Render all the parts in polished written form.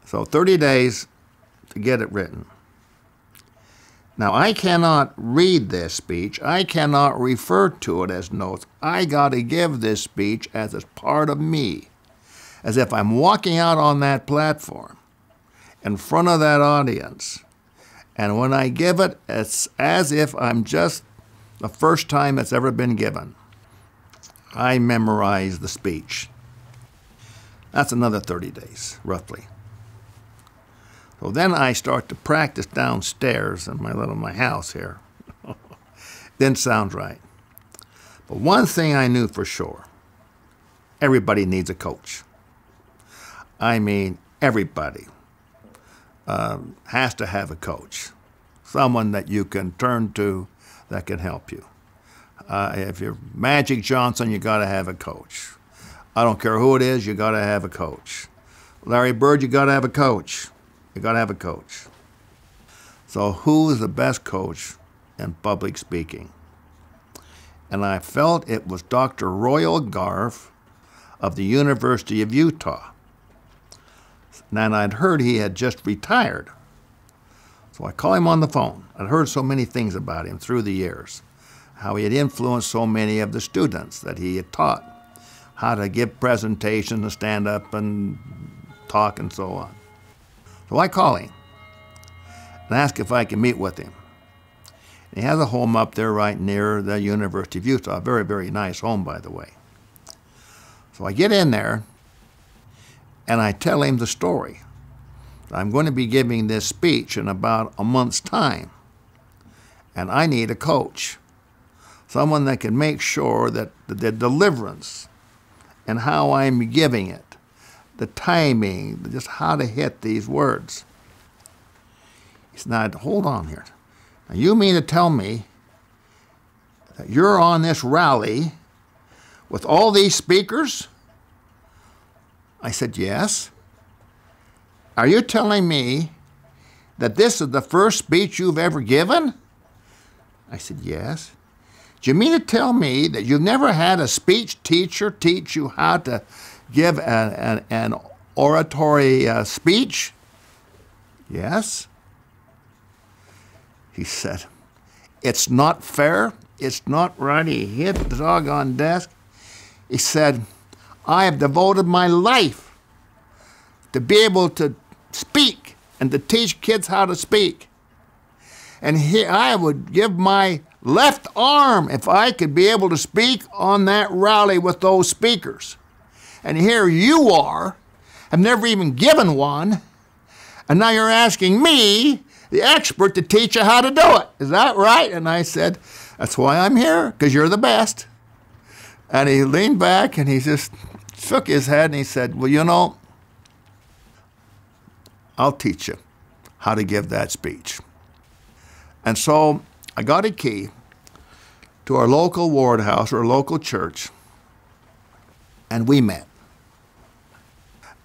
So 30 days to get it written. Now, I cannot read this speech. I cannot refer to it as notes. I got to give this speech as a part of me, as if I'm walking out on that platform in front of that audience. And when I give it, it's as if I'm just the first time it's ever been given. I memorize the speech. That's another 30 days, roughly. So then I start to practice downstairs in my house here. Didn't sound right. But one thing I knew for sure, everybody needs a coach. I mean, everybody has to have a coach, someone that you can turn to that can help you. If you're Magic Johnson, you got to have a coach. I don't care who it is, you got to have a coach. Larry Bird, you got to have a coach. You got to have a coach. So who is the best coach in public speaking? And I felt it was Dr. Royal Garff of the University of Utah. And I'd heard he had just retired. So I called him on the phone. I'd heard so many things about him through the years, how he had influenced so many of the students that he had taught, how to give presentations and stand up and talk and so on. So I call him and ask if I can meet with him. And he has a home up there right near the University of Utah, a very, very nice home, by the way. So I get in there and I tell him the story. I'm going to be giving this speech in about a month's time, and I need a coach, someone that can make sure that the deliverance and how I'm giving it, the timing, just how to hit these words. He said, now, hold on here. Now, you mean to tell me that you're on this rally with all these speakers? I said, yes. Are you telling me that this is the first speech you've ever given? I said, yes. Do you mean to tell me that you've never had a speech teacher teach you how to give an oratory speech? Yes. He said, it's not fair. It's not right. He hit the doggone desk. He said, I have devoted my life to be able to speak and to teach kids how to speak. And here I would give my left arm if I could be able to speak on that rally with those speakers. And here you are, have never even given one, and now you're asking me, the expert, to teach you how to do it. Is that right? And I said, that's why I'm here, because you're the best. And he leaned back and he just shook his head and he said, well, you know, I'll teach you how to give that speech. And so I got a key to our local ward house or local church, and we met.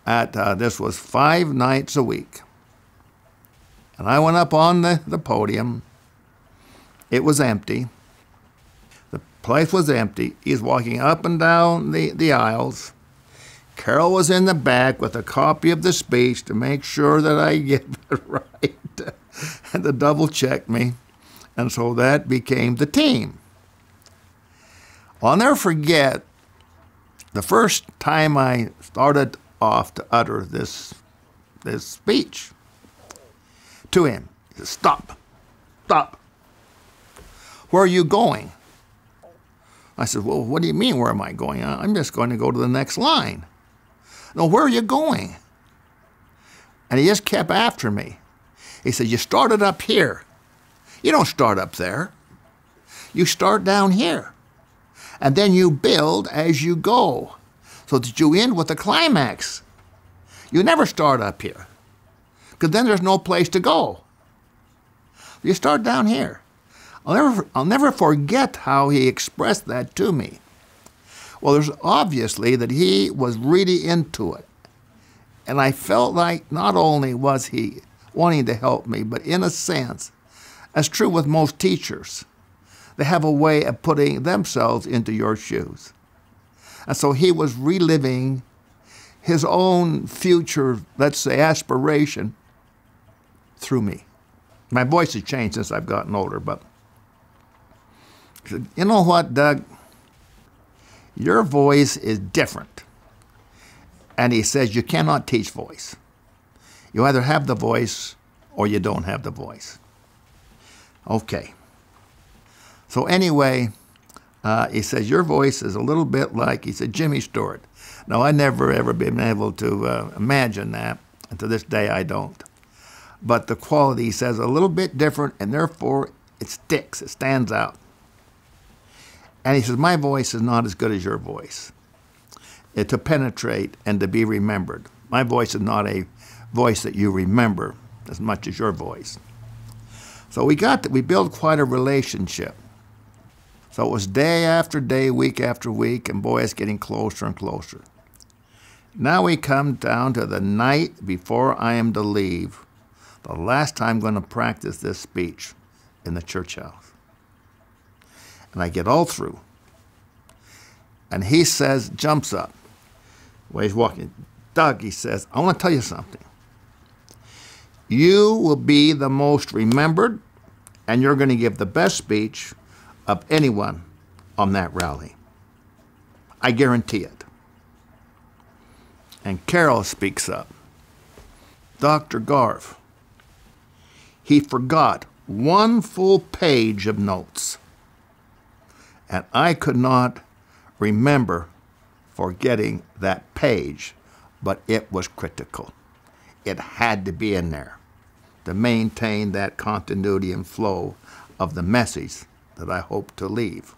This was 5 nights a week. And I went up on the podium. It was empty. The place was empty. He's walking up and down the aisles. Carol was in the back with a copy of the speech to make sure that I get it right and to double check me. And so that became the team. I'll never forget the first time I started off to utter this speech to him. He said, stop, stop. Where are you going? I said, well, what do you mean, where am I going? I'm just going to go to the next line. No, where are you going? And he just kept after me. He said, you started up here. You don't start up there. You start down here. And then you build as you go so that you end with a climax. You never start up here, because then there's no place to go. You start down here. I'll never forget how he expressed that to me. Well, there's obviously that he was really into it. And I felt like not only was he wanting to help me, but in a sense, as true with most teachers, they have a way of putting themselves into your shoes. And so he was reliving his own future, let's say, aspiration through me. My voice has changed since I've gotten older, but he said, you know what, Doug? Your voice is different. And he says, you cannot teach voice. You either have the voice or you don't have the voice. Okay. So anyway, he says, your voice is a little bit like, he said, Jimmy Stewart. Now, I never ever been able to imagine that, and to this day I don't. But the quality, he says, a little bit different, and therefore it sticks, it stands out. And he says, my voice is not as good as your voice. To penetrate and to be remembered. My voice is not a voice that you remember as much as your voice. So we built quite a relationship. So it was day after day, week after week, and boy, it's getting closer and closer. Now we come down to the night before I am to leave, the last time I'm going to practice this speech in the church house. And I get all through. And he says, jumps up. While he's walking, Doug, he says, I want to tell you something. You will be the most remembered, and you're going to give the best speech of anyone on that rally. I guarantee it. And Carol speaks up. Dr. Garff, he forgot one full page of notes. And I could not remember forgetting that page, but it was critical. It had to be in there to maintain that continuity and flow of the message that I hope to leave.